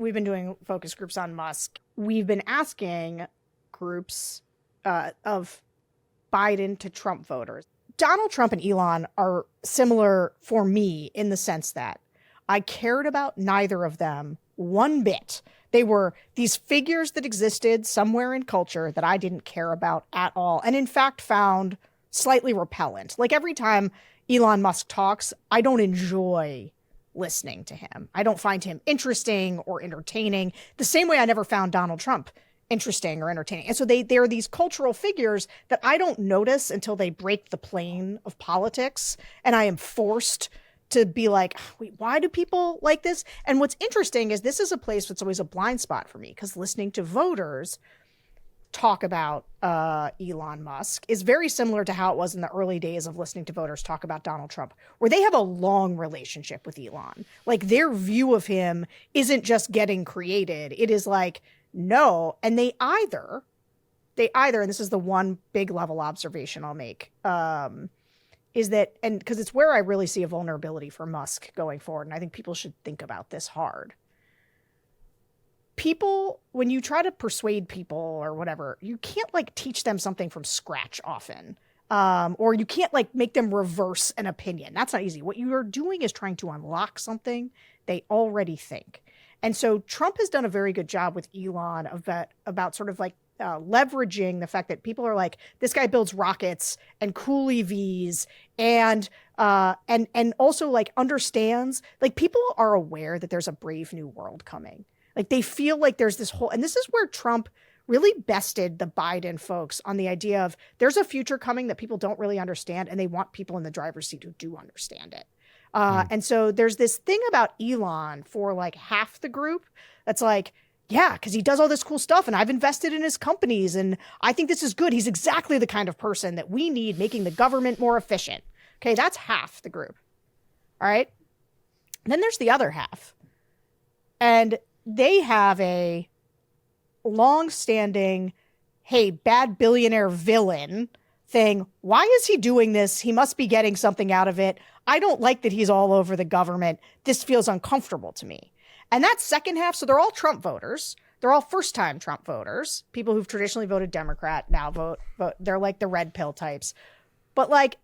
we've been doing focus groups on Musk. We've been asking groups of Biden to Trump voters. Donald Trump and Elon are similar for me in the sense that I cared about neither of them one bit. They were these figures that existed somewhere in culture that I didn't care about at all, and in fact found slightly repellent. Like every time Elon Musk talks, I don't enjoy listening to him. I don't find him interesting or entertaining the same way I never found Donald Trump interesting or entertaining. And so they're these cultural figures that I don't notice until they break the plane of politics. And I am forced to be like, wait, why do people like this? And what's interesting is this is a place that's always a blind spot for me, because listening to voters talk about Elon Musk is very similar to how it was in the early days of listening to voters talk about Donald Trump, where they have a long relationship with Elon. Like their view of him isn't just getting created. It is like, no. And they either, and this is the one big level observation I'll make, is that, and because it's where I really see a vulnerability for Musk going forward. And I think people should think about this hard. People, when you try to persuade people or whatever, you can't like teach them something from scratch often. Or you can't like make them reverse an opinion. That's not easy. What you are doing is trying to unlock something they already think. And so Trump has done a very good job with Elon about sort of like leveraging the fact that people are like, this guy builds rockets and cool EVs and also like understands, like people are aware that there's a brave new world coming. Like they feel like there's this whole, and this is where Trump really bested the Biden folks on the idea of there's a future coming that people don't really understand, and they want people in the driver's seat who do understand it. And so there's this thing about Elon for like half the group that's like, yeah, because he does all this cool stuff and I've invested in his companies and I think this is good. He's exactly the kind of person that we need making the government more efficient. Okay, that's half the group. All right. Then there's the other half. And they have a long-standing, hey, bad billionaire villain thing. Why is he doing this? He must be getting something out of it. I don't like that he's all over the government. This feels uncomfortable to me. And that second half, so they're all Trump voters. They're all first-time Trump voters. People who've traditionally voted Democrat now vote. They're like the red pill types. But like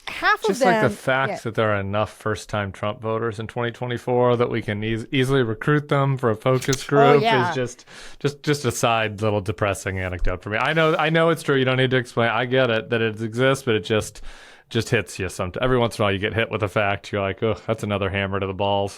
half just of them... Just like the fact that there are enough first-time Trump voters in 2024 that we can easily recruit them for a focus group is just a side little depressing anecdote for me. I know it's true. You don't need to explain. I get it that it exists, but it just hits you sometimes. Every once in a while you get hit with a fact. You're like, oh, that's another hammer to the balls.